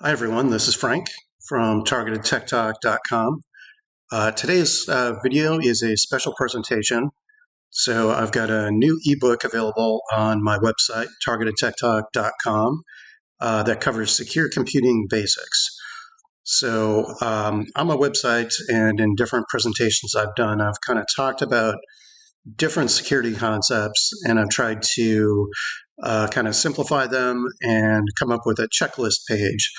Hi, everyone. This is Frank from TargetedTechTalk.com. Today's video is a special presentation. So I've got a new ebook available on my website, TargetedTechTalk.com, that covers secure computing basics. So on my website and in different presentations I've done, I've kind of talked about different security concepts, and I've tried to kind of simplify them and come up with a checklist page.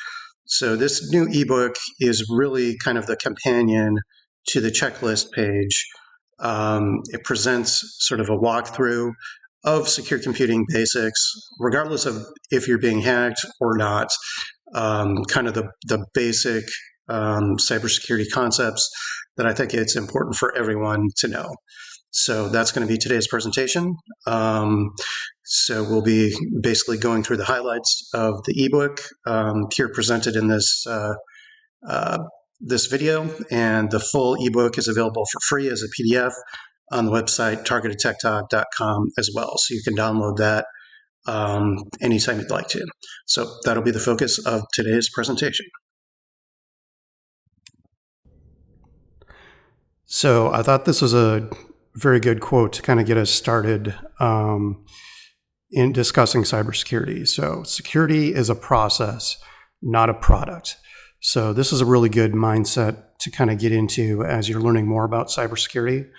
So this new ebook is really kind of the companion to the checklist page. It presents sort of a walkthrough of secure computing basics, regardless of if you're being hacked or not, kind of the basic cybersecurity concepts that I think it's important for everyone to know. So that's going to be today's presentation. So we'll be basically going through the highlights of the ebook here presented in this video, and the full ebook is available for free as a PDF on the website targetedtechtalk.com as well. So you can download that anytime you'd like to. So that'll be the focus of today's presentation. So I thought this was a very good quote to kind of get us started in discussing cybersecurity. So security is a process, not a product. So this is a really good mindset to kind of get into as you're learning more about cybersecurity.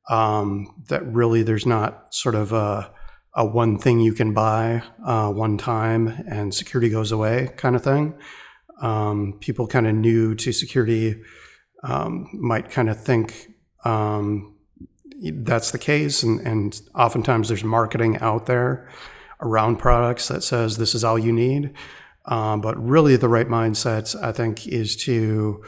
That really there's not sort of a one thing you can buy one time and security goes away kind of thing. People kind of new to security might kind of think that's the case, and oftentimes there's marketing out there around products that says this is all you need. But really the right mindset, I think, is to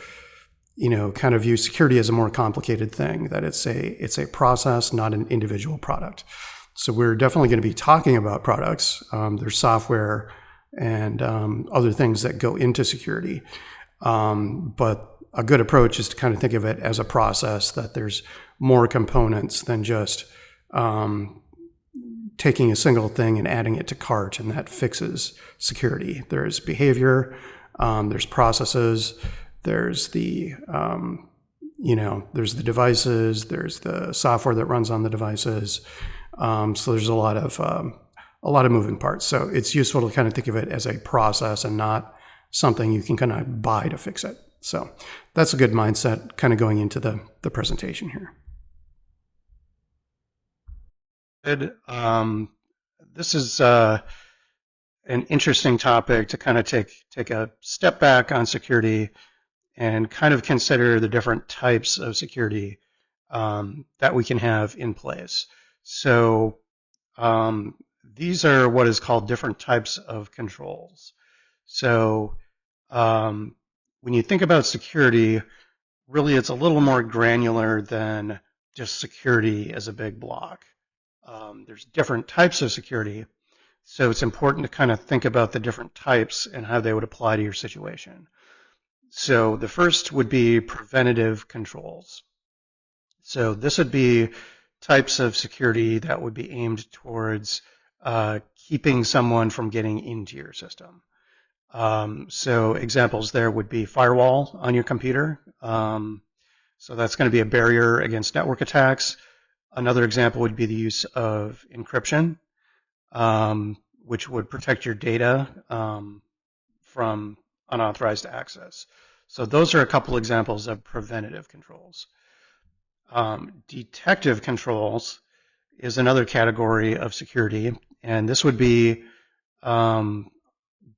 kind of view security as a more complicated thing, that it's a process, not an individual product. So we're definitely going to be talking about products. There's software and other things that go into security. But a good approach is to kind of think of it as a process, that there's more components than just taking a single thing and adding it to cart, and that fixes security. There's behavior, there's processes, there's the there's the devices, there's the software that runs on the devices. So there's a lot of moving parts. So it's useful to kind of think of it as a process and not something you can kind of buy to fix it. So that's a good mindset kind of going into the presentation here. Good. This is an interesting topic to kind of take a step back on security and kind of consider the different types of security that we can have in place. So these are what is called different types of controls. So when you think about security, really it's a little more granular than just security as a big block. There's different types of security, so it's important to kind of think about the different types and how they would apply to your situation. So the first would be preventative controls. So this would be types of security that would be aimed towards keeping someone from getting into your system. So examples there would be firewall on your computer. So that's going to be a barrier against network attacks. Another example would be the use of encryption, which would protect your data from unauthorized access. So those are a couple examples of preventative controls. Detective controls is another category of security, and this would be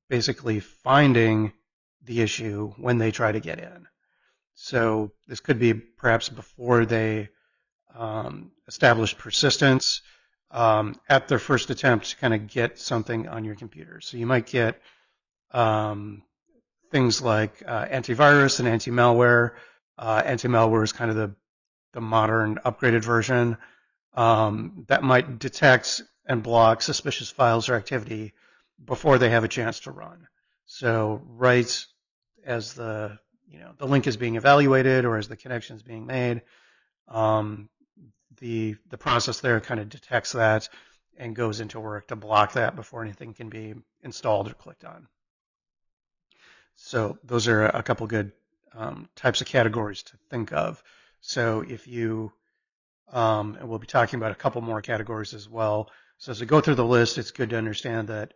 basically finding the issue when they try to get in. So this could be perhaps before they establish persistence at their first attempt to kind of get something on your computer. So you might get things like antivirus and anti-malware. Anti-malware is kind of the modern upgraded version that might detect and block suspicious files or activity before they have a chance to run. So right as the link is being evaluated or as the connection is being made, the process there kind of detects that and goes into work to block that before anything can be installed or clicked on. So those are a couple good types of categories to think of. So if you, and we'll be talking about a couple more categories as well. So as we go through the list, it's good to understand that,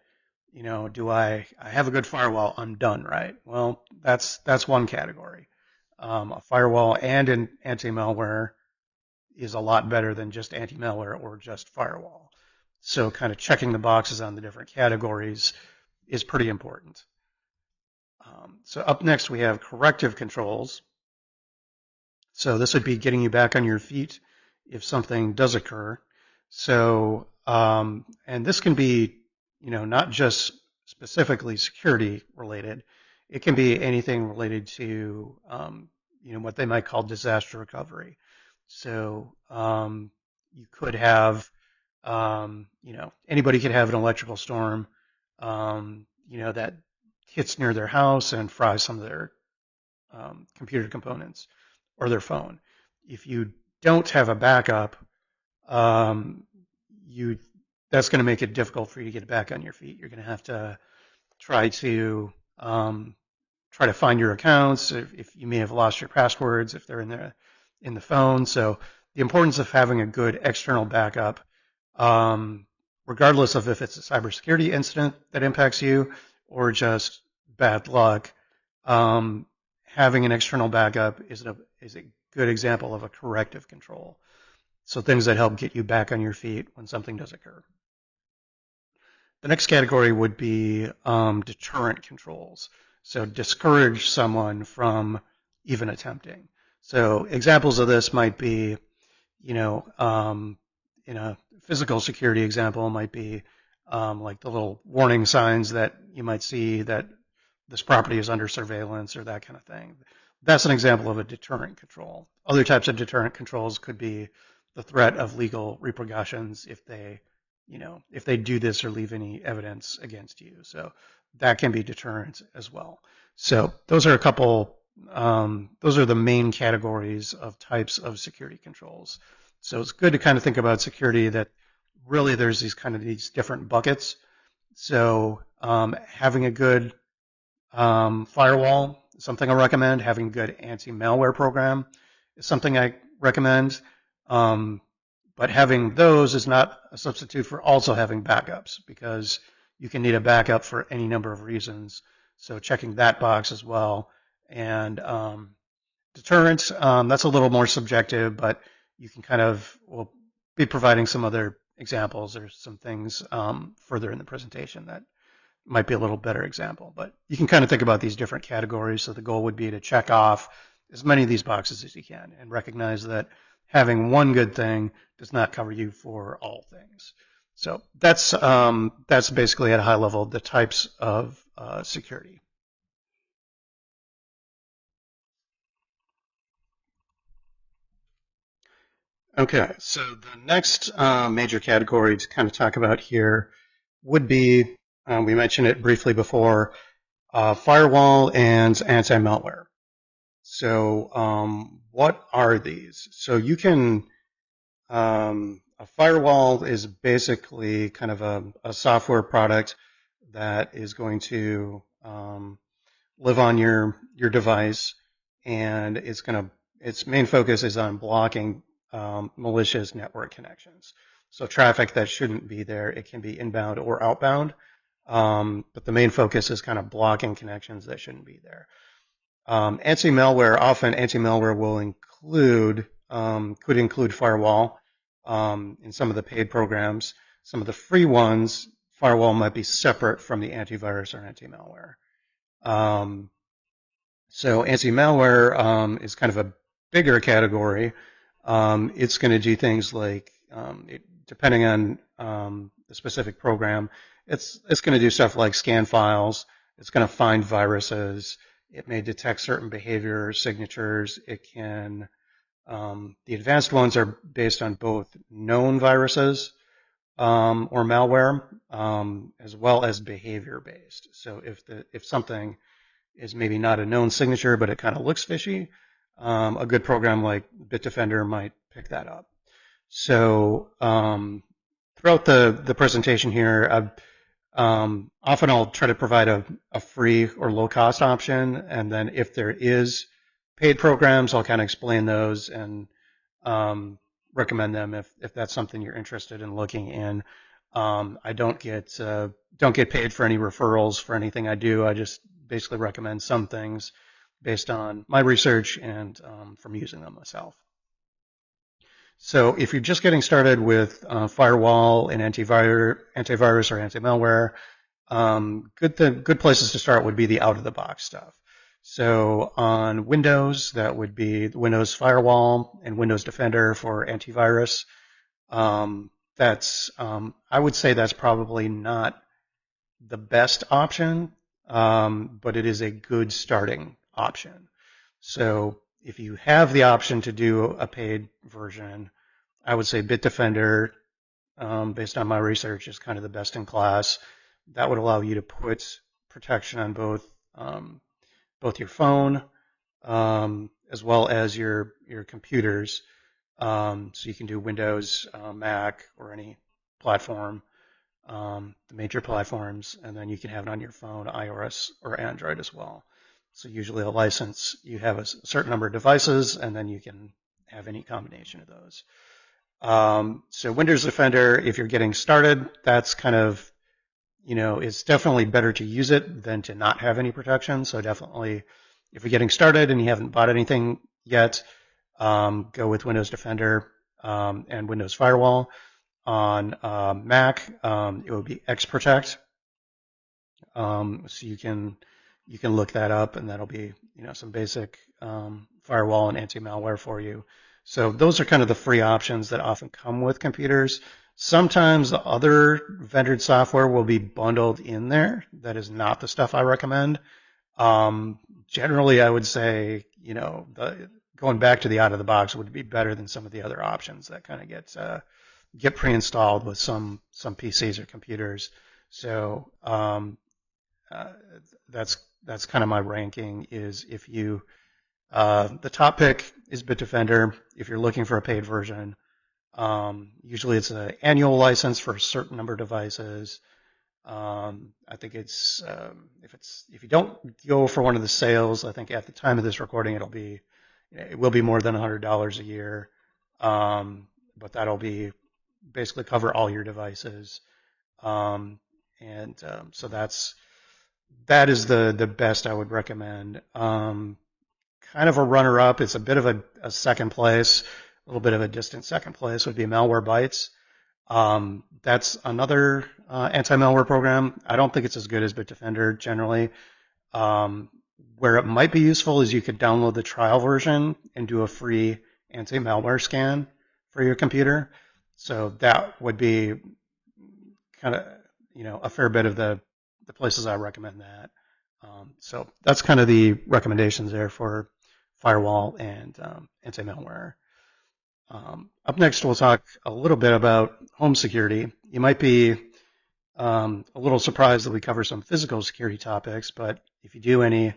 do I have a good firewall? I'm done, right? Well, that's one category. A firewall and an anti-malware is a lot better than just anti-malware or just firewall. So kind of checking the boxes on the different categories is pretty important. So up next we have corrective controls. So this would be getting you back on your feet if something does occur. So, and this can be, not just specifically security related. It can be anything related to, what they might call disaster recovery. So, you could have, anybody could have an electrical storm, that hits near their house and fries some of their computer components or their phone. If you don't have a backup, you that's going to make it difficult for you to get back on your feet. You're going to have to try to find your accounts. If you may have lost your passwords, if they're in the phone. So the importance of having a good external backup, regardless of if it's a cybersecurity incident that impacts you or just bad luck, having an external backup is a good example of a corrective control. So things that help get you back on your feet when something does occur. The next category would be deterrent controls. So discourage someone from even attempting. So examples of this might be, in a physical security example might be like the little warning signs that you might see that this property is under surveillance or that kind of thing. That's an example of a deterrent control. Other types of deterrent controls could be the threat of legal repercussions if they do this or leave any evidence against you. So that can be deterrent as well. So those are those are the main categories of types of security controls. So it's good to kind of think about security that really there's these different buckets. So having a good firewall is something I recommend. Having a good anti-malware program is something I recommend. But having those is not a substitute for also having backups, because you can need a backup for any number of reasons. So checking that box as well. And deterrence, that's a little more subjective, but you can we'll be providing some other examples or some things further in the presentation that might be a little better example. But you can kind of think about these different categories. So the goal would be to check off as many of these boxes as you can and recognize that having one good thing does not cover you for all things. So that's basically at a high level the types of security. Okay, so the next major category to kind of talk about here would be, we mentioned it briefly before, firewall and anti-malware. So what are these? So you can, a firewall is basically kind of a software product that is going to live on your device, and its main focus is on blocking malicious network connections. So traffic that shouldn't be there, it can be inbound or outbound, but the main focus is kind of blocking connections that shouldn't be there. Often anti-malware could include firewall in some of the paid programs. Some of the free ones, firewall might be separate from the antivirus or anti-malware. So anti-malware is kind of a bigger category. It's going to do things like, depending on the specific program, it's going to do stuff like scan files. It's going to find viruses. It may detect certain behavior signatures. It can, the advanced ones are based on both known viruses or malware, as well as behavior based. So if something is maybe not a known signature, but it kind of looks fishy, a good program like Bitdefender might pick that up. So throughout the presentation here, Often I'll try to provide a free or low cost option, and then if there is paid programs, I'll kind of explain those and recommend them if that's something you're interested in looking in. I don't get paid for any referrals for anything I do. I just basically recommend some things based on my research and from using them myself. So if you're just getting started with firewall and antivirus or anti-malware, good places to start would be the out-of-the-box stuff. So on Windows, that would be the Windows Firewall and Windows Defender for antivirus. I would say that's probably not the best option, but it is a good starting option. So if you have the option to do a paid version, I would say Bitdefender, based on my research, is kind of the best in class. That would allow you to put protection on both your phone as well as your computers. So you can do Windows, Mac, or any platform, the major platforms, and then you can have it on your phone, iOS or Android as well. So usually a license, you have a certain number of devices, and then you can have any combination of those. So Windows Defender, if you're getting started, that's kind of, it's definitely better to use it than to not have any protection. So definitely, if you're getting started and you haven't bought anything yet, go with Windows Defender and Windows Firewall. On Mac, it would be XProtect. So you can look that up, and that'll be some basic firewall and anti-malware for you. So those are kind of the free options that often come with computers. Sometimes the other vendor software will be bundled in there. That is not the stuff I recommend. Generally, I would say, going back to the out of the box would be better than some of the other options that kind of get pre-installed with some PCs or computers. So that's kind of my ranking. Is if you the top pick is Bitdefender if you're looking for a paid version. Usually it's an annual license for a certain number of devices. I think it's if you don't go for one of the sales, I think at the time of this recording it will be more than $100 a year, but that'll be basically cover all your devices, so that is the best I would recommend. Kind of a runner-up, it's a bit of a second place, a little bit of a distant second place would be Malwarebytes. That's another anti-malware program. I don't think it's as good as Bitdefender generally. Where it might be useful is you could download the trial version and do a free anti-malware scan for your computer. So that would be kind of, a fair bit of the places I recommend that. So that's kind of the recommendations there for firewall and anti-malware. Up next, we'll talk a little bit about home security. You might be a little surprised that we cover some physical security topics, but if you do any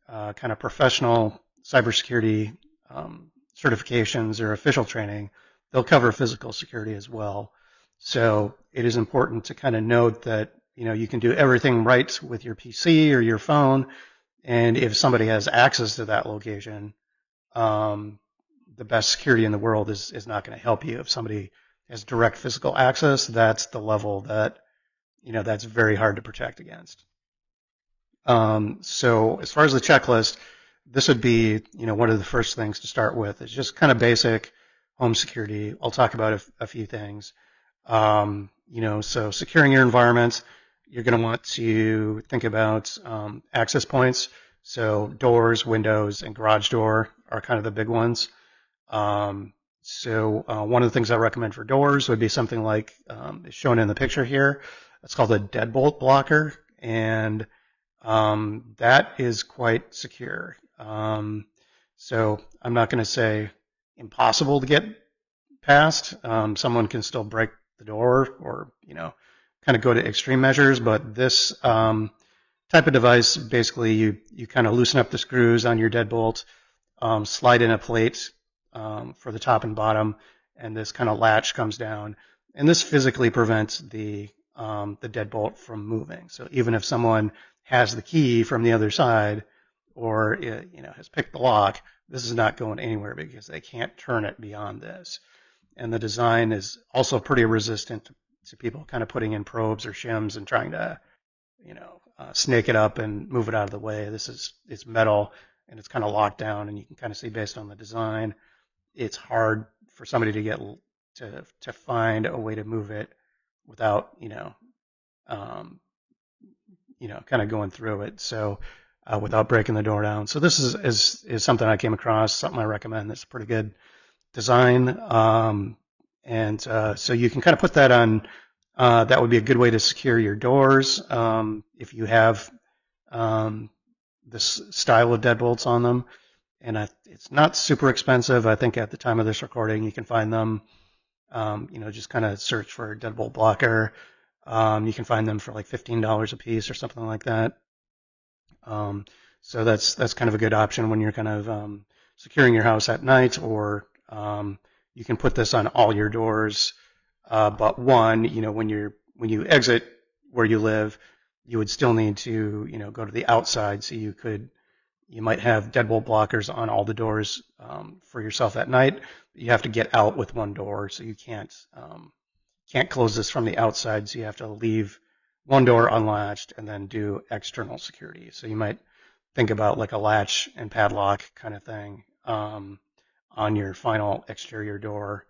kind of professional cybersecurity certifications or official training, they'll cover physical security as well. So it is important to kind of note that you can do everything right with your PC or your phone, and if somebody has access to that location, the best security in the world is not going to help you. If somebody has direct physical access, that's the level that that's very hard to protect against. So as far as the checklist, this would be one of the first things to start with. It's just kind of basic home security. I'll talk about a few things. So securing your environment, you're going to want to think about access points. So doors, windows, and garage door are kind of the big ones. So one of the things I recommend for doors would be something like is shown in the picture here. It's called a deadbolt blocker, and that is quite secure. So I'm not going to say impossible to get past. Someone can still break the door or kind of go to extreme measures, but this type of device, basically you kind of loosen up the screws on your deadbolt, slide in a plate for the top and bottom, and this kind of latch comes down, and this physically prevents the the deadbolt from moving. So even if someone has the key from the other side, or has picked the lock, this is not going anywhere because they can't turn it beyond this. And the design is also pretty resistant to people kind of putting in probes or shims and trying to snake it up and move it out of the way. It's metal and it's kind of locked down, and you can kind of see based on the design, it's hard for somebody to get to find a way to move it without kind of going through it. So without breaking the door down. So this is something I came across, something I recommend. That's a pretty good design. So you can kind of put that on. That would be a good way to secure your doors if you have this style of deadbolts on them. And it's not super expensive. I think at the time of this recording, you can find them. Just kind of search for deadbolt blocker. You can find them for like $15 a piece or something like that. So that's kind of a good option when you're kind of securing your house at night, or you can put this on all your doors. But one, when you exit where you live, you would still need to, go to the outside. So you might have deadbolt blockers on all the doors for yourself at night. You have to get out with one door, so you can't close this from the outside. So you have to leave one door unlatched and then do external security. So you might think about like a latch and padlock kind of thing on your final exterior door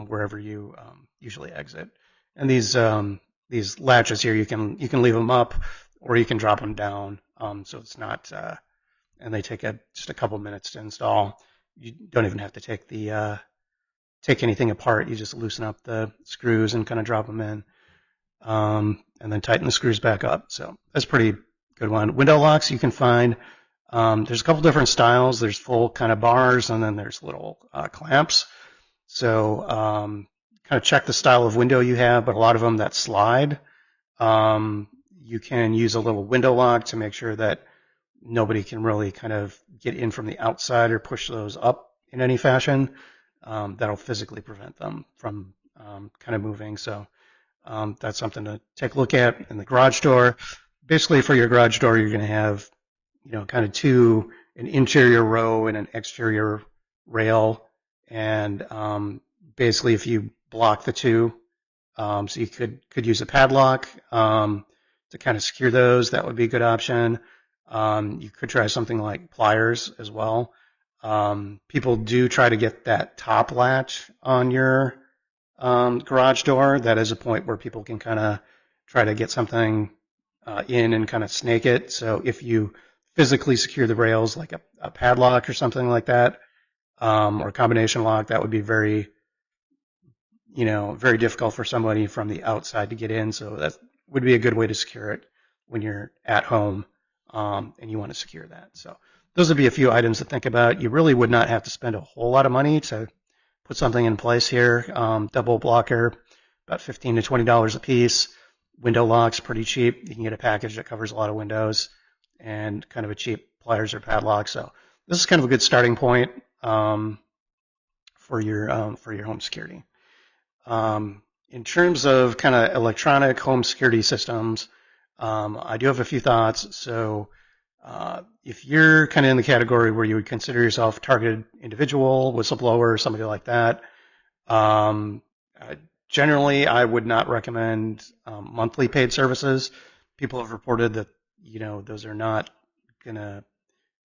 wherever you usually exit. And these latches here, you can leave them up or you can drop them down. So it's not, and they take just a couple minutes to install. You don't even have to take anything apart. You just loosen up the screws and kind of drop them in, and then tighten the screws back up. So that's a pretty good one. Window locks you can find. There's a couple different styles. There's full kind of bars, and then there's little clamps. So kind of check the style of window you have, but a lot of them that slide. You can use a little window lock to make sure that nobody can really kind of get in from the outside or push those up in any fashion. That'll physically prevent them from kind of moving. So that's something to take a look at. In the garage door, basically for your garage door, you're going to have, kind of an interior row and an exterior rail. And basically if you block the two, so you could use a padlock to kind of secure those. That would be a good option. You could try something like pliers as well. People do try to get that top latch on your garage door. That is a point where people can kind of try to get something in and kind of snake it. So if you physically secure the rails like a padlock or something like that, or a combination lock, that would be very difficult for somebody from the outside to get in. So that would be a good way to secure it when you're at home and you want to secure that. So those would be a few items to think about. You really would not have to spend a whole lot of money to put something in place here. Double blocker, about $15 to $20 a piece. Window locks, pretty cheap. You can get a package that covers a lot of windows, and kind of a cheap pliers or padlock. So this is kind of a good starting point for your home security. In terms of kind of electronic home security systems, I do have a few thoughts. So if you're kind of in the category where you would consider yourself a targeted individual, whistleblower, somebody like that, generally I would not recommend monthly paid services. People have reported that those are not going to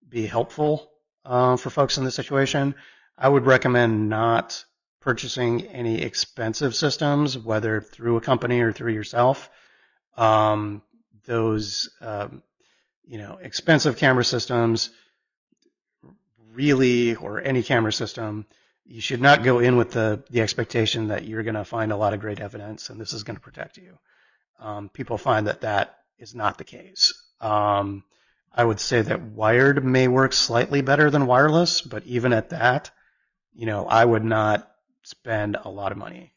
be helpful for folks in this situation. I would recommend not purchasing any expensive systems, whether through a company or through yourself. Those expensive camera systems, really, or any camera system, you should not go in with the expectation that you're going to find a lot of great evidence and this is going to protect you. People find that is not the case. I would say that wired may work slightly better than wireless, but even at that, I would not spend a lot of money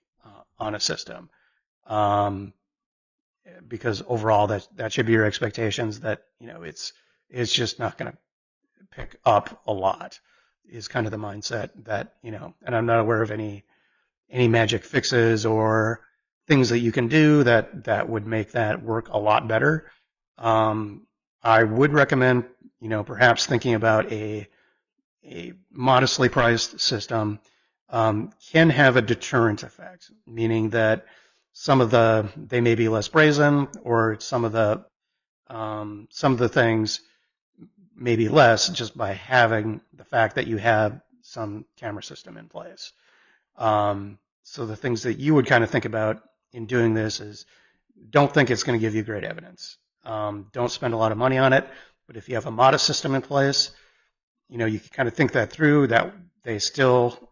on a system. Because overall that should be your expectations, that it's just not going to pick up a lot, is kind of the mindset that and I'm not aware of any magic fixes or things that you can do that would make that work a lot better. I would recommend, perhaps thinking about a modestly priced system can have a deterrent effect, meaning that they may be less brazen, or some of the things may be less just by having the fact that you have some camera system in place. So the things that you would kind of think about in doing this is, don't think it's going to give you great evidence. Don't spend a lot of money on it, but if you have a modest system in place, you can kind of think that through, that they still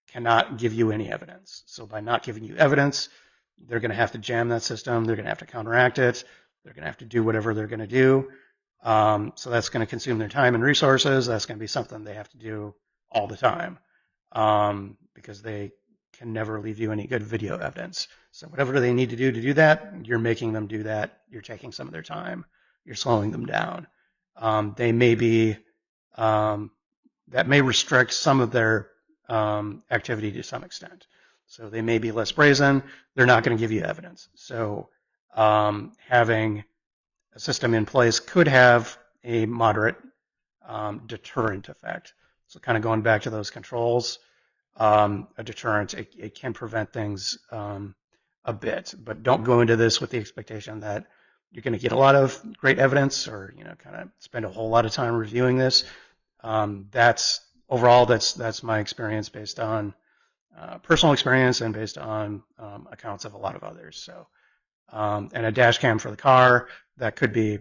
cannot give you any evidence. So by not giving you evidence, they're going to have to jam that system. They're going to have to counteract it. They're going to have to do whatever they're going to do. So that's going to consume their time and resources. That's going to be something they have to do all the time, because they can never leave you any good video evidence. So whatever they need to do that, you're making them do that. You're taking some of their time. You're slowing them down. They may be that may restrict some of their activity to some extent. So they may be less brazen. They're not going to give you evidence. So having a system in place could have a moderate deterrent effect. So kind of going back to those controls, a deterrent, it can prevent things a bit, but don't go into this with the expectation that you're going to get a lot of great evidence, or kind of spend a whole lot of time reviewing this. That's my experience, based on personal experience and based on accounts of a lot of others. So, and a dash cam for the car, that could be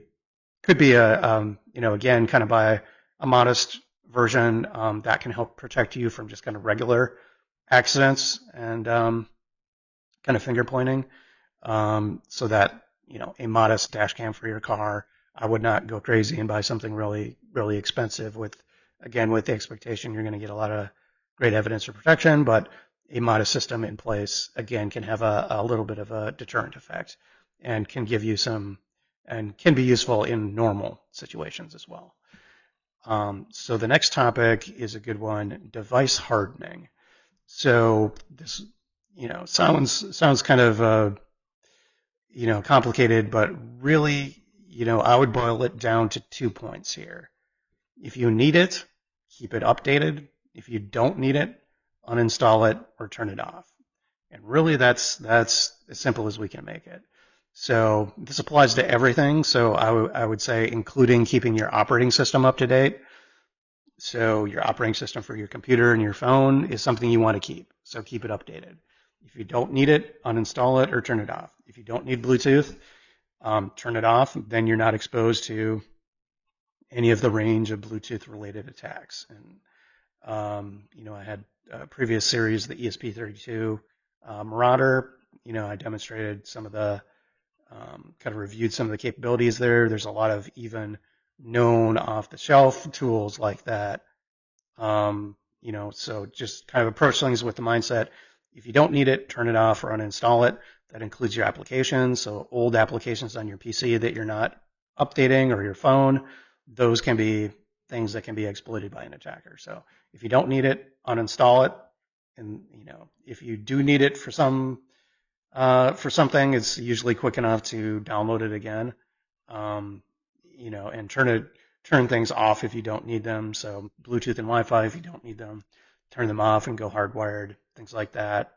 a again, kind of by a modest version, that can help protect you from just kind of regular accidents and kind of finger pointing. So that a modest dash cam for your car. I would not go crazy and buy something really, really expensive with the expectation you're going to get a lot of great evidence for protection, but a modest system in place, again, can have a little bit of a deterrent effect, and can give you and can be useful in normal situations as well. So the next topic is a good one: device hardening. So this, sounds kind of, complicated, but really, I would boil it down to 2 points here. If you need it, keep it updated. If you don't need it, uninstall it or turn it off. And really, that's as simple as we can make it. So this applies to everything. So I would say, including keeping your operating system up to date. So your operating system for your computer and your phone is something you want to keep. So keep it updated. If you don't need it, uninstall it or turn it off. If you don't need Bluetooth, turn it off. Then you're not exposed to any of the range of Bluetooth-related attacks. And I had a previous series, the ESP32 Marauder. I demonstrated some of the kind of reviewed some of the capabilities there. There's a lot of even known off-the-shelf tools like that. So just kind of approach things with the mindset: if you don't need it, turn it off or uninstall it. That includes your applications. So old applications on your PC that you're not updating, or your phone, those can be things that can be exploited by an attacker. So if you don't need it, uninstall it. And if you do need it for something, it's usually quick enough to download it again. And turn things off if you don't need them. So Bluetooth and Wi-Fi, if you don't need them, turn them off and go hardwired, things like that.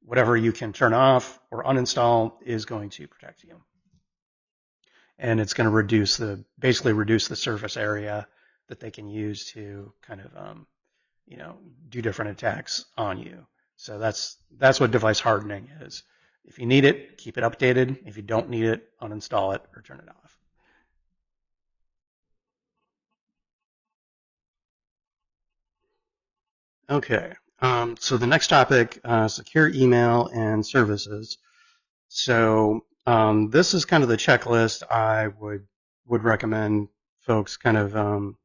Whatever you can turn off or uninstall is going to protect you. And it's going to basically reduce the surface area that they can use to kind of, do different attacks on you. So that's what device hardening is. If you need it, keep it updated. If you don't need it, uninstall it or turn it off. Okay, so the next topic, secure email and services. So this is kind of the checklist I would recommend folks kind of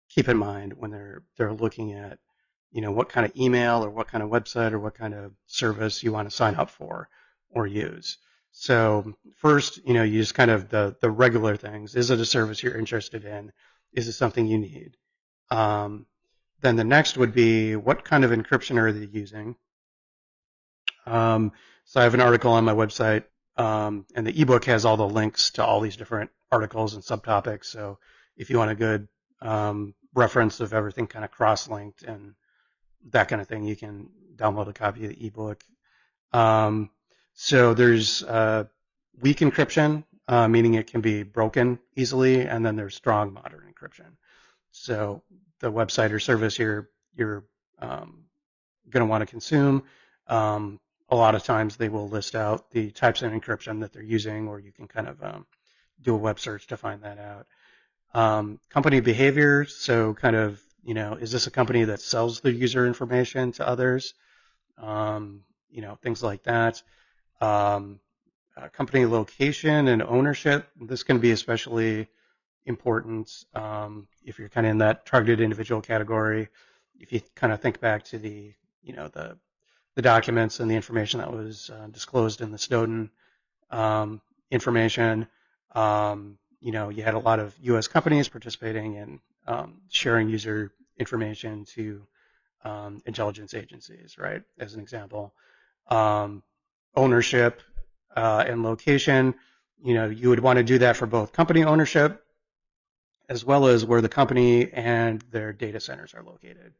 keep in mind when they're looking at, what kind of email or what kind of website or what kind of service you want to sign up for or use. So first, you just kind of the regular things. Is it a service you're interested in? Is it something you need? Then the next would be, what kind of encryption are they using? So I have an article on my website, and the ebook has all the links to all these different articles and subtopics. So if you want a good reference of everything kind of cross-linked and that kind of thing, you can download a copy of the ebook. So there's weak encryption, meaning it can be broken easily, and then there's strong modern encryption. So the website or service you're going to want to consume, a lot of times they will list out the types of encryption that they're using, or you can kind of do a web search to find that out. Company behavior, so kind of, is this a company that sells their user information to others? Things like that. Company location and ownership, this can be especially important if you're kind of in that targeted individual category. If you kind of think back to the documents and the information that was disclosed in the Snowden information, you had a lot of U.S. companies participating in sharing user information to intelligence agencies, right? As an example, ownership and location. You would want to do that for both company ownership as well as where the company and their data centers are located.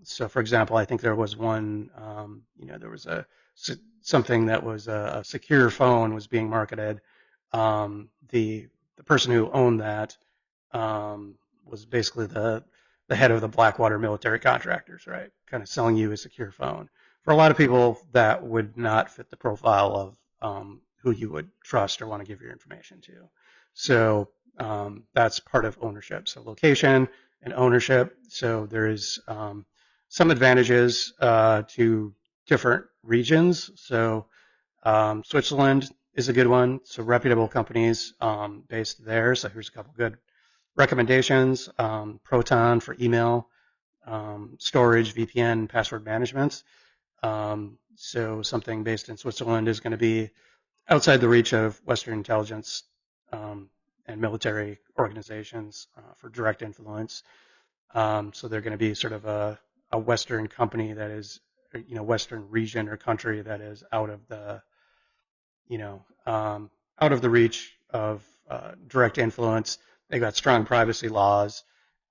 So, for example, I think there was one, there was something that was a secure phone was being marketed. The person who owned that was basically the head of the Blackwater military contractors, right? Kind of selling you a secure phone. For a lot of people, that would not fit the profile of who you would trust or want to give your information to. So that's part of ownership. So location and ownership. So there is some advantages to different regions. So Switzerland is a good one. So reputable companies based there. So here's a couple good recommendations. Proton for email, storage, VPN, password management. So something based in Switzerland is going to be outside the reach of Western intelligence and military organizations for direct influence. So they're going to be sort of a Western company that is, Western region or country that is out of the, out of the reach of direct influence. They got strong privacy laws,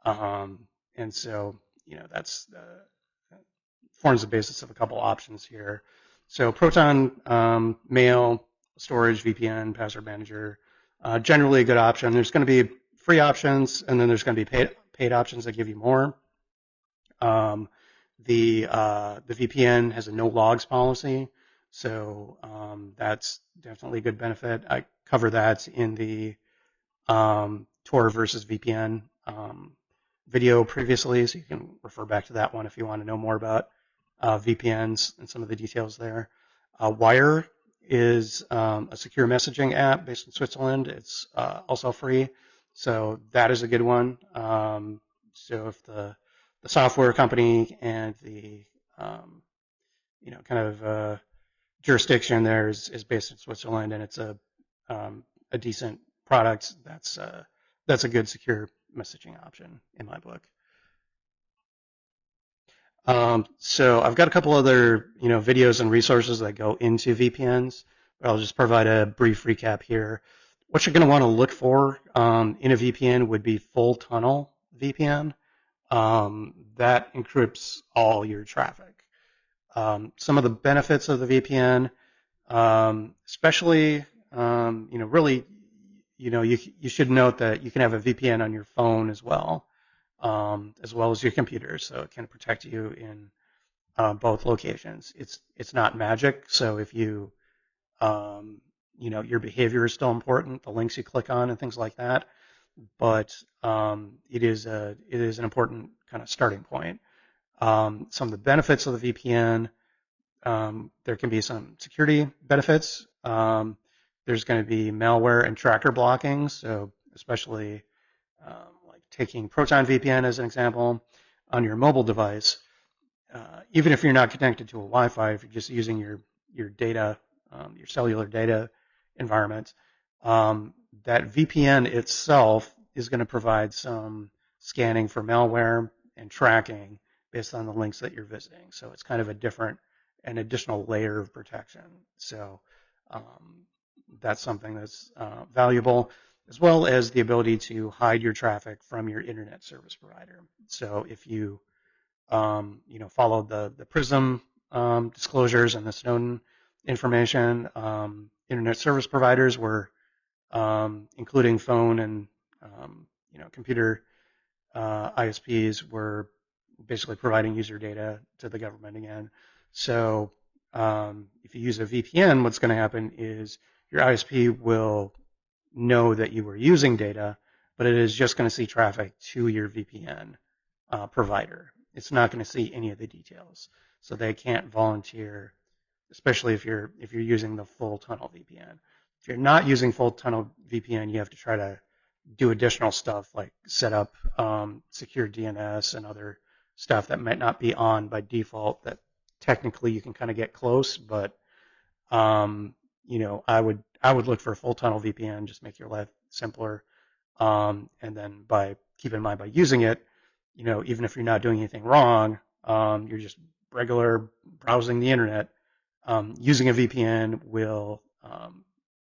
and so that's forms the basis of a couple options here. So Proton, mail, storage, VPN, password manager, generally a good option. There's going to be free options, and then there's going to be paid options that give you more. The VPN has a no logs policy, so that's definitely a good benefit. I cover that in the Tor versus VPN video previously, so you can refer back to that one if you want to know more about VPNs and some of the details there. Wire is a secure messaging app based in Switzerland. It's also free, so that is a good one. So if the software company and the kind of jurisdiction there is based in Switzerland and it's a decent product, that's a good secure messaging option in my book. So I've got a couple other videos and resources that go into VPNs, but I'll just provide a brief recap here. What you're going to want to look for in a VPN would be full tunnel VPN. That encrypts all your traffic. Some of the benefits of the VPN, especially, really, you should note that you can have a VPN on your phone as well as your computer, so it can protect you in both locations. It's not magic, so if you, your behavior is still important, the links you click on and things like that, but it is an important kind of starting point. Some of the benefits of the VPN, there can be some security benefits. There's going to be malware and tracker blocking, so especially like taking Proton VPN as an example on your mobile device. Even if you're not connected to a Wi-Fi, if you're just using your data, your cellular data environment, that VPN itself is going to provide some scanning for malware and tracking based on the links that you're visiting. So it's kind of a different an additional layer of protection. So that's something that's valuable, as well as the ability to hide your traffic from your internet service provider. So if you followed the PRISM disclosures and the Snowden information, internet service providers were including phone and computer ISPs were basically providing user data to the government again. So if you use a VPN, what's going to happen is your ISP will know that you were using data, but it is just going to see traffic to your VPN provider. It's not going to see any of the details. So they can't volunteer, especially if you're using the full tunnel VPN. If you're not using full tunnel VPN, you have to try to do additional stuff like set up secure DNS and other stuff that might not be on by default that technically you can kind of get close, but I would look for a full tunnel VPN, just make your life simpler. And then keep in mind by using it, even if you're not doing anything wrong, you're just regular browsing the internet, using a VPN will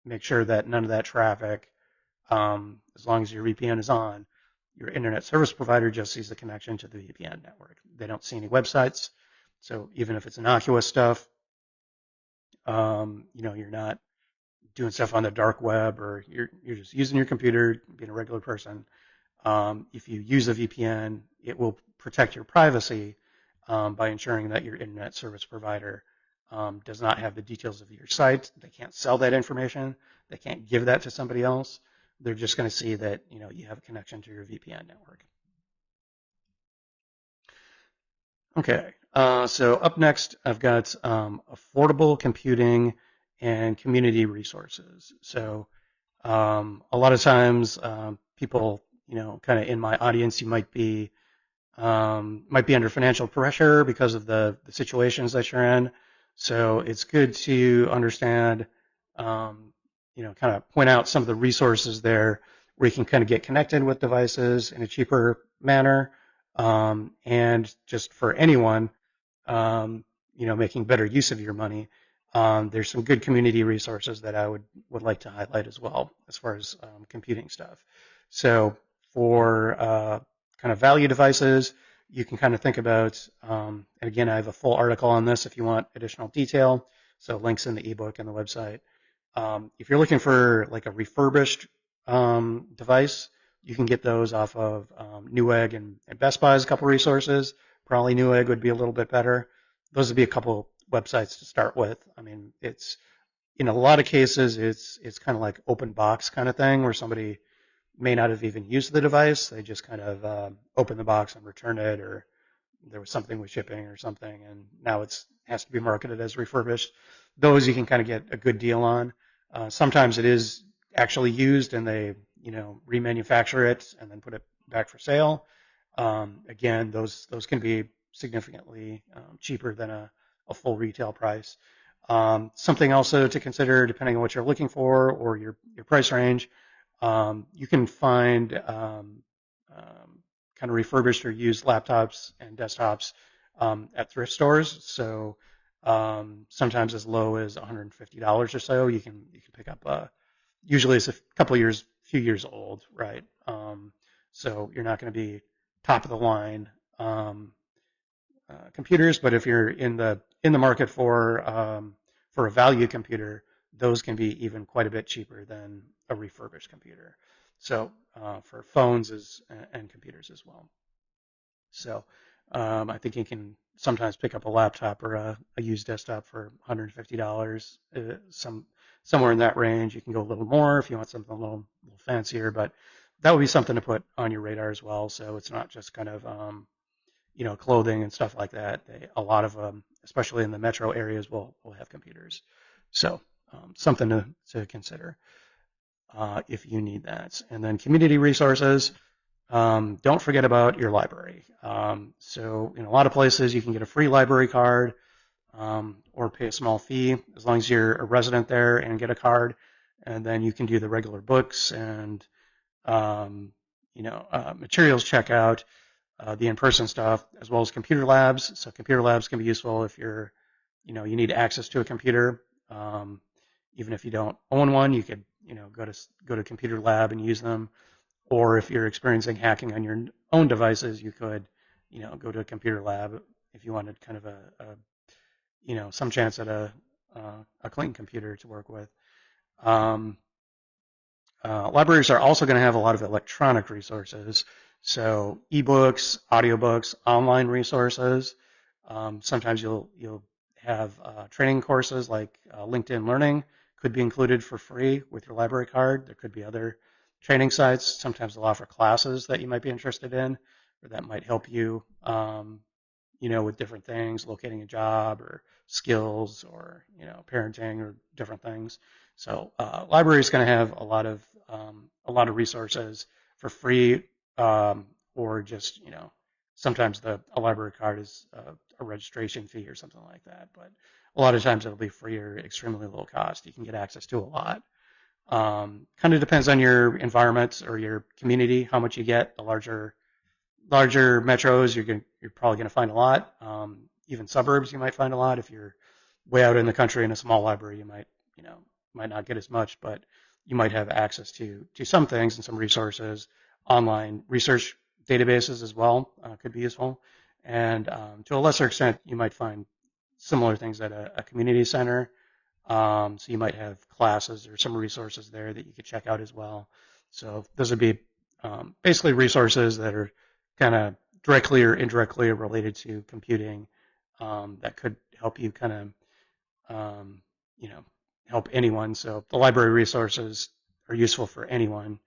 make sure that none of that traffic, as long as your VPN is on, your internet service provider just sees the connection to the VPN network. They don't see any websites. So even if it's innocuous stuff, you're not doing stuff on the dark web, or you're just using your computer, being a regular person. If you use a VPN, it will protect your privacy by ensuring that your internet service provider does not have the details of your site. They can't sell that information. They can't give that to somebody else. They're just going to see that you have a connection to your VPN network. Okay, so up next, I've got affordable computing and community resources. So a lot of times people, kind of in my audience, you might be under financial pressure because of the situations that you're in. So it's good to understand, kind of point out some of the resources there where you can kind of get connected with devices in a cheaper manner. And just for anyone, making better use of your money, there's some good community resources that I would like to highlight as well as far as computing stuff. So for kind of value devices, you can kind of think about, and again, I have a full article on this if you want additional detail, so links in the ebook and the website. If you're looking for like a refurbished device, you can get those off of Newegg and Best Buy is a couple resources. Probably Newegg would be a little bit better. Those would be a couple websites to start with. I mean, it's in a lot of cases, it's kind of like open box kind of thing where somebody may not have even used the device. They just kind of open the box and return it, or there was something with shipping or something, and now it has to be marketed as refurbished. Those you can kind of get a good deal on. Sometimes it is actually used and they remanufacture it and then put it back for sale. Again, those can be significantly cheaper than a full retail price. Something also to consider, depending on what you're looking for or your price range, you can find kind of refurbished or used laptops and desktops at thrift stores. So sometimes as low as $150 or so, you can pick up. Usually it's a few years old, right? So you're not going to be top of the line computers, but if you're in the market for a value computer, those can be even quite a bit cheaper than a refurbished computer. So for phones and computers as well. So I think you can sometimes pick up a laptop or a used desktop for $150. Somewhere in that range. You can go a little more if you want something a little fancier, but that would be something to put on your radar as well. So it's not just kind of clothing and stuff like that. A lot of them, especially in the metro areas, will have computers. So something to consider if you need that. And then community resources. Don't forget about your library. So in a lot of places, you can get a free library card or pay a small fee as long as you're a resident there and get a card. And then you can do the regular books and materials checkout, the in-person stuff, as well as computer labs. So computer labs can be useful if you're you need access to a computer. Even if you don't own one, you could go to a computer lab and use them. Or if you're experiencing hacking on your own devices, you could go to a computer lab if you wanted kind of some chance at a clean computer to work with. Um, Libraries are also going to have a lot of electronic resources, so ebooks, audiobooks, online resources. Sometimes you'll have training courses like LinkedIn Learning could be included for free with your library card. There could be other training sites. Sometimes they'll offer classes that you might be interested in, or that might help you, with different things, locating a job or skills or parenting or different things. So library is going to have a lot of resources for free, or just sometimes a library card is a registration fee or something like that. But a lot of times it'll be free or extremely low cost. You can get access to a lot. Kind of depends on your environment or your community, how much you get. The larger metros, you're probably going to find a lot. Even suburbs, you might find a lot. If you're way out in the country in a small library, you might not get as much, but you might have access to some things and some resources. Online research databases as well could be useful, and to a lesser extent, you might find similar things at a community center. So you might have classes or some resources there that you could check out as well. So those would be basically resources that are kind of directly or indirectly related to computing, that could help you kind of help anyone. So the library resources are useful for anyone.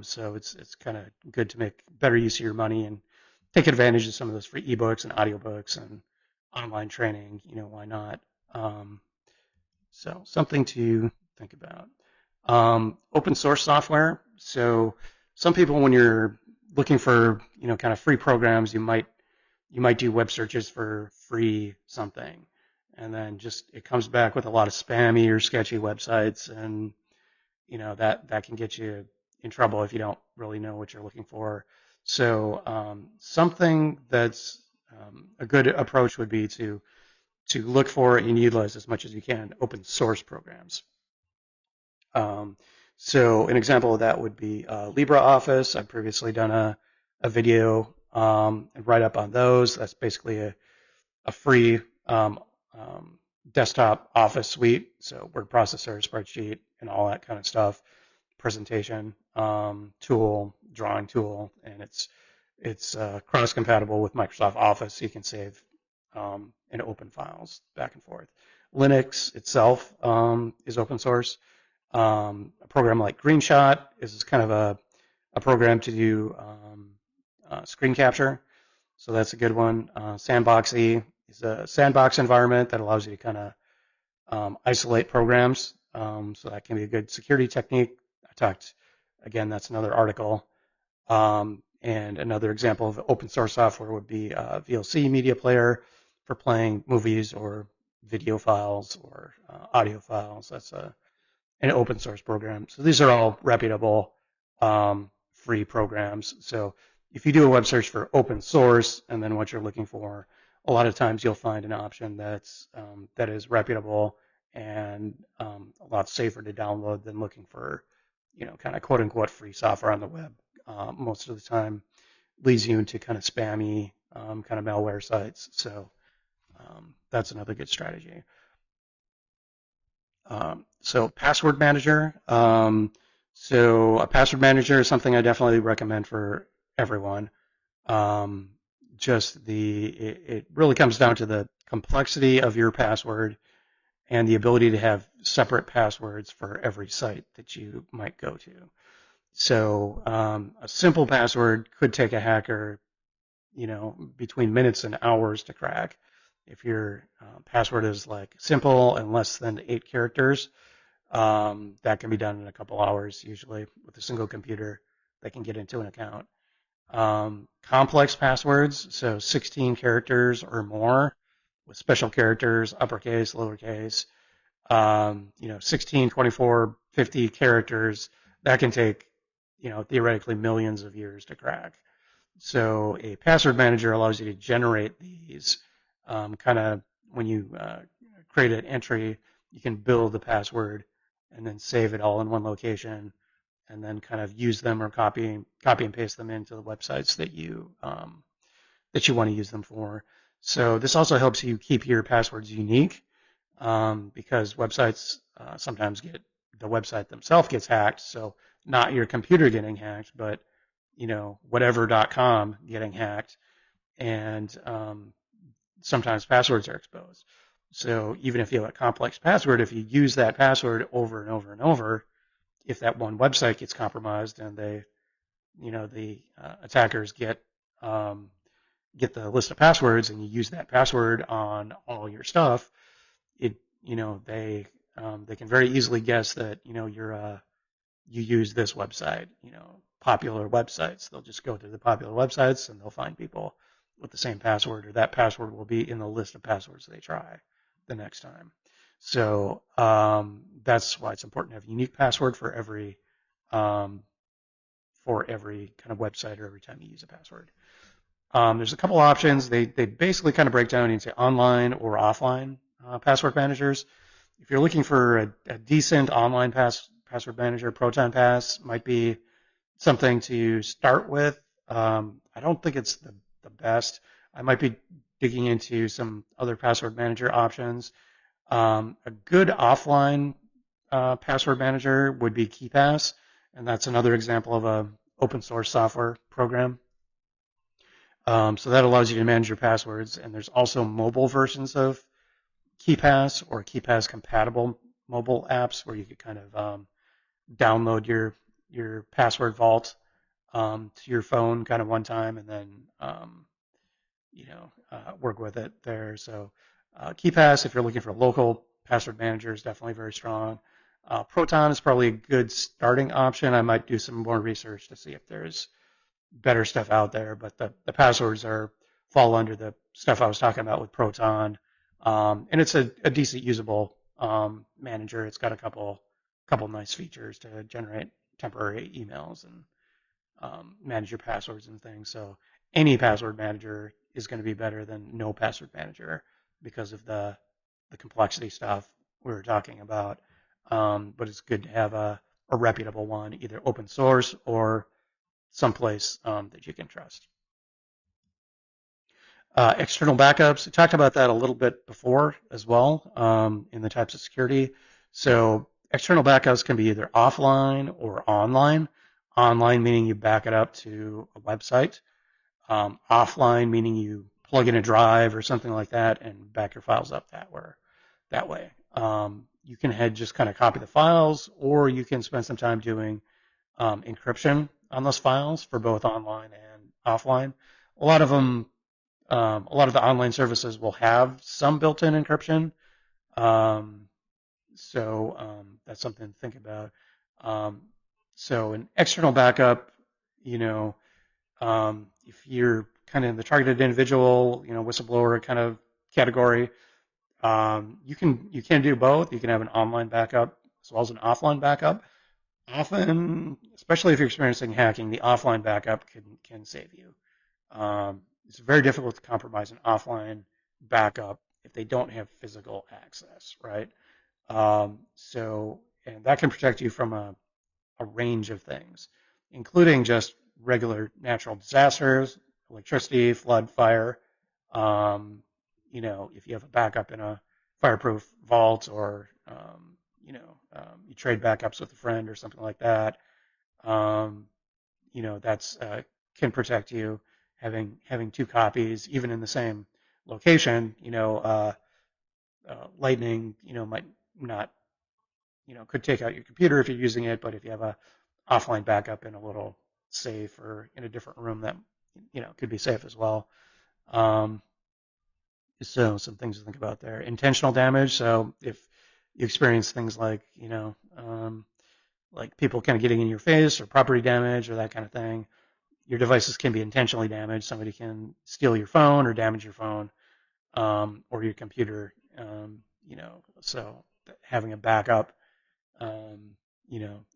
So it's kind of good to make better use of your money and take advantage of some of those free ebooks and audiobooks and online training. Why not? So something to think about. Open source software. So some people, when you're looking for kind of free programs, you might do web searches for free something, and then just it comes back with a lot of spammy or sketchy websites, and that can get you in trouble if you don't really know what you're looking for. So something that's a good approach would be to look for and utilize as much as you can open source programs. So an example of that would be LibreOffice. I've previously done a video and write up on those. That's basically a free desktop office suite. So word processor, spreadsheet, and all that kind of stuff. Presentation tool, drawing tool, and it's cross-compatible with Microsoft Office. So you can save and open files back and forth. Linux itself is open source. A program like GreenShot is kind of a program to do screen capture, so that's a good one. Sandboxy is a sandbox environment that allows you to kind of isolate programs, so that can be a good security technique. Again, that's another article. And another example of open source software would be VLC Media Player for playing movies or video files or audio files. That's an open source program. So these are all reputable, free programs. So if you do a web search for open source and then what you're looking for, a lot of times you'll find an option that is reputable and a lot safer to download than looking for kind of quote unquote free software on the web. Most of the time leads you into kind of spammy kind of malware sites. So that's another good strategy. So password manager. So a password manager is something I definitely recommend for everyone. It really comes down to the complexity of your password and the ability to have separate passwords for every site that you might go to. So a simple password could take a hacker, between minutes and hours to crack. If your password is like simple and less than 8 characters, that can be done in a couple hours usually with a single computer that can get into an account. Complex passwords, so 16 characters or more with special characters, uppercase, lowercase, 16, 24, 50 characters, that can take, theoretically millions of years to crack. So a password manager allows you to generate these kind of when you create an entry, you can build the password and then save it all in one location, and then kind of use them or copy and paste them into the websites that you want to use them for. So this also helps you keep your passwords unique, because websites sometimes get the website themselves gets hacked. So not your computer getting hacked, but whatever.com getting hacked, and sometimes passwords are exposed. So even if you have a complex password, if you use that password over and over and over, if that one website gets compromised and the attackers get the list of passwords and you use that password on all your stuff, they can very easily guess that you use this website, popular websites. They'll just go to the popular websites and they'll find people with the same password, or that password will be in the list of passwords they try the next time. So that's why it's important to have a unique password for every kind of website or every time you use a password. There's a couple options. They basically kind of break down into online or offline password managers. If you're looking for a decent online password manager, Proton Pass might be something to start with. I don't think it's the best. I might be digging into some other password manager options. A good offline password manager would be KeePass, and that's another example of a open source software program. So that allows you to manage your passwords, and there's also mobile versions of KeePass or KeePass compatible mobile apps where you could kind of download your password vault to your phone kind of one time and then work with it there. So KeePass, if you're looking for a local password manager, is definitely very strong. Proton is probably a good starting option. I might do some more research to see if there's better stuff out there, but the passwords fall under the stuff I was talking about with Proton, and it's a decent usable manager. It's got a couple nice features to generate temporary emails and manage your passwords and things. So any password manager is going to be better than no password manager because of the complexity stuff we were talking about. But it's good to have a reputable one, either open source or someplace that you can trust. External backups, we talked about that a little bit before as well in the types of security. So external backups can be either offline or online. Online meaning you back it up to a website. Offline meaning you plug in a drive or something like that and back your files up that way. You can just kind of copy the files, or you can spend some time doing encryption on those files for both online and offline. A lot of the online services will have some built-in encryption, so that's something to think about. So an external backup, if you're kind of in the targeted individual, whistleblower kind of category, you can do both. You can have an online backup as well as an offline backup. Often, especially if you're experiencing hacking, the offline backup can save you. It's very difficult to compromise an offline backup if they don't have physical access, right? And that can protect you from a range of things, including just regular natural disasters, electricity, flood, fire. If you have a backup in a fireproof vault, or you trade backups with a friend or something like that, that's can protect you. Having two copies, even in the same location, lightning, might not, could take out your computer if you're using it, but if you have a offline backup in a little safe or in a different room, that could be safe as well. So some things to think about there. Intentional damage. So if you experience things like like people kind of getting in your face or property damage or that kind of thing, your devices can be intentionally damaged. Somebody can steal your phone or damage your phone or your computer. So having a backup,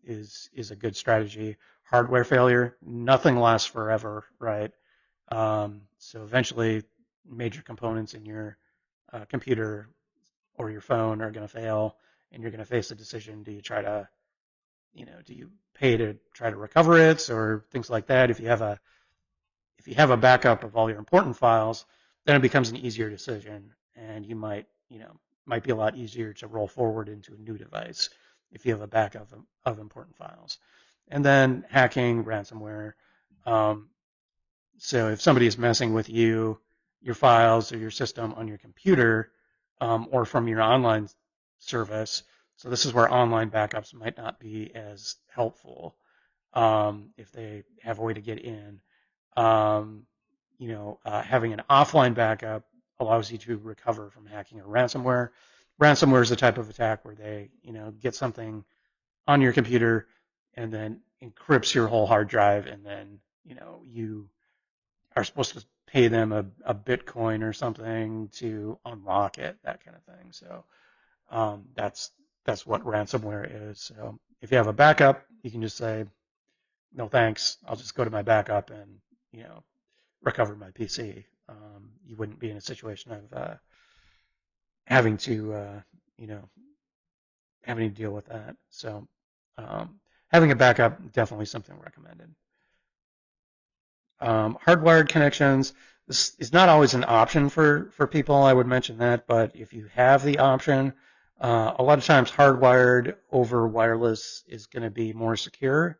is a good strategy. Hardware failure, nothing lasts forever, right? So eventually, major components in your computer or your phone are going to fail, and you're going to face a decision: do you try to, do you pay to try to recover it, or things like that? If you have a backup of all your important files, then it becomes an easier decision, and you might be a lot easier to roll forward into a new device if you have a backup of important files. And then hacking, ransomware. Um, so if somebody is messing with your files or your system on your computer, or from your online service, so this is where online backups might not be as helpful, if they have a way to get in. Um, Having an offline backup allows you to recover from hacking or ransomware. Ransomware is the type of attack where they, get something on your computer and then encrypts your whole hard drive, and then, you are supposed to pay them a Bitcoin or something to unlock it, that kind of thing. So that's what ransomware is. So if you have a backup, you can just say, no thanks, I'll just go to my backup and, recover my PC. You wouldn't be in a situation of having to, having to deal with that. So having a backup, definitely something recommended. Hardwired connections, this is not always an option for people, I would mention that, but if you have the option, a lot of times hardwired over wireless is going to be more secure.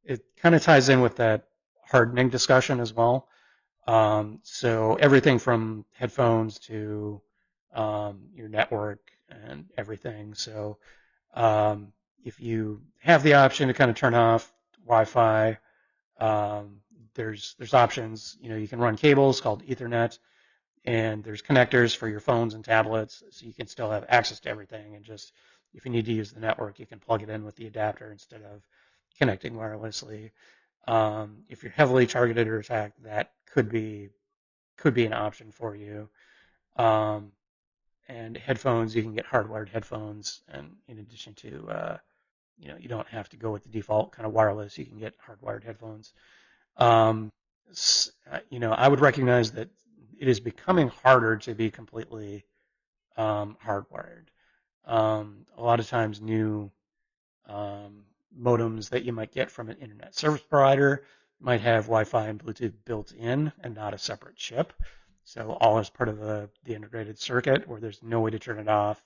It kind of ties in with that hardening discussion as well. So everything from headphones to your network and everything. So if you have the option to kind of turn off Wi-Fi, there's options. You can run cables called Ethernet, and there's connectors for your phones and tablets, so you can still have access to everything. And just if you need to use the network, you can plug it in with the adapter instead of connecting wirelessly. If you're heavily targeted or attacked, that could be an option for you. And headphones, you can get hardwired headphones, and in addition to, you don't have to go with the default kind of wireless. You can get hardwired headphones. Um, I would recognize that it is becoming harder to be completely hardwired. A lot of times, new modems that you might get from an internet service provider might have Wi-Fi and Bluetooth built in and not a separate chip. So all as part of the integrated circuit, where there's no way to turn it off.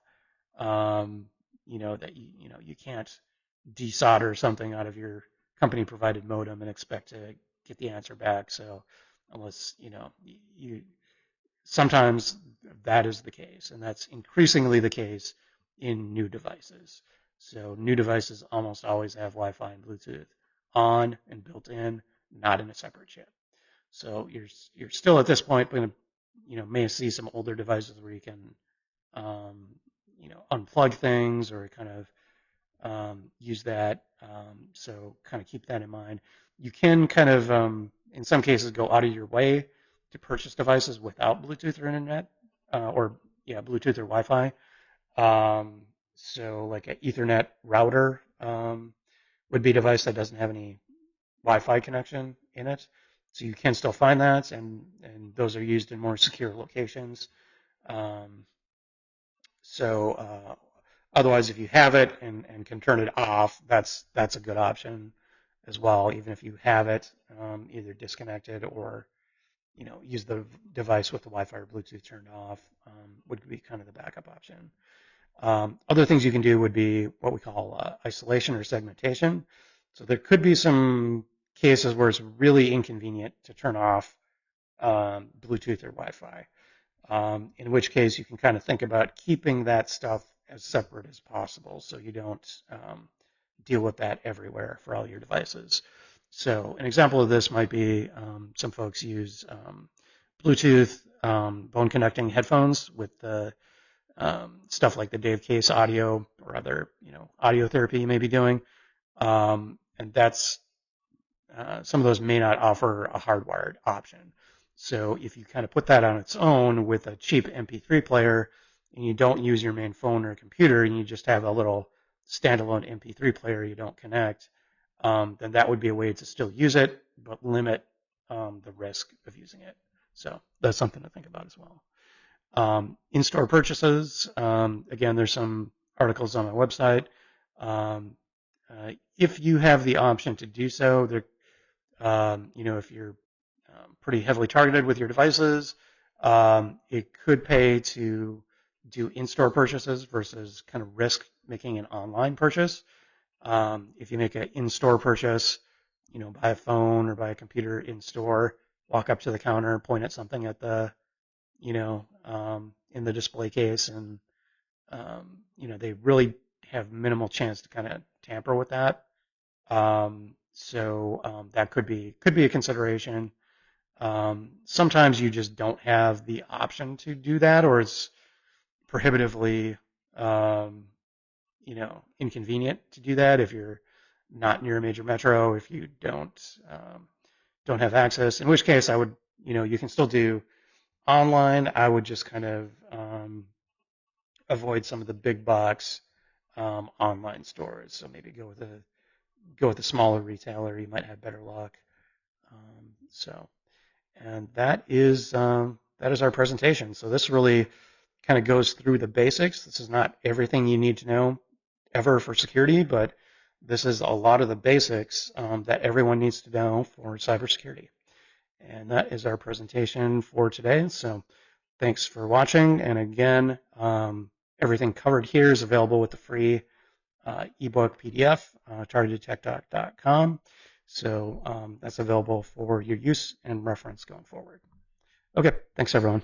That you can't desolder something out of your company provided modem and expect to get the answer back. So unless you sometimes that is the case, and that's increasingly the case in new devices. So new devices almost always have Wi-Fi and Bluetooth on and built in, not in a separate chip. So you're still at this point going to may see some older devices where you can unplug things or kind of use that. So kind of keep that in mind. You can kind of in some cases go out of your way to purchase devices without Bluetooth or internet, Bluetooth or Wi-Fi. So like an Ethernet router would be a device that doesn't have any Wi-Fi connection in it. So you can still find that, and those are used in more secure locations. Otherwise, if you have it and can turn it off, that's a good option as well. Even if you have it, either disconnected or use the device with the Wi-Fi or Bluetooth turned off, would be kind of the backup option. Other things you can do would be what we call isolation or segmentation. So there could be some cases where it's really inconvenient to turn off Bluetooth or Wi-Fi, in which case you can kind of think about keeping that stuff as separate as possible so you don't deal with that everywhere for all your devices. So an example of this might be some folks use Bluetooth bone conducting headphones with the stuff like the Dave Case audio or other audio therapy you may be doing, and that's some of those may not offer a hardwired option. So if you kind of put that on its own with a cheap MP3 player and you don't use your main phone or computer and you just have a little standalone MP3 player you don't connect, then that would be a way to still use it but limit the risk of using it. So that's something to think about as well. In-store purchases, again, there's some articles on my website. If you have the option to do so, if you're pretty heavily targeted with your devices, it could pay to do in-store purchases versus kind of risk making an online purchase. If you make an in-store purchase, buy a phone or buy a computer in-store, walk up to the counter, point at something at the, in the display case, and they really have minimal chance to kind of tamper with that. So that could be a consideration. Sometimes you just don't have the option to do that, or it's prohibitively, inconvenient to do that if you're not near a major metro, if you don't have access. In which case, I would, you can still do online. I would just kind of avoid some of the big box online stores. So maybe go with a smaller retailer. You might have better luck. And that is our presentation. So this really kind of goes through the basics. This is not everything you need to know ever for security, but this is a lot of the basics that everyone needs to know for cybersecurity. And that is our presentation for today. So thanks for watching. And again, everything covered here is available with the free ebook PDF, targetedtech.com. So that's available for your use and reference going forward. Okay, thanks everyone.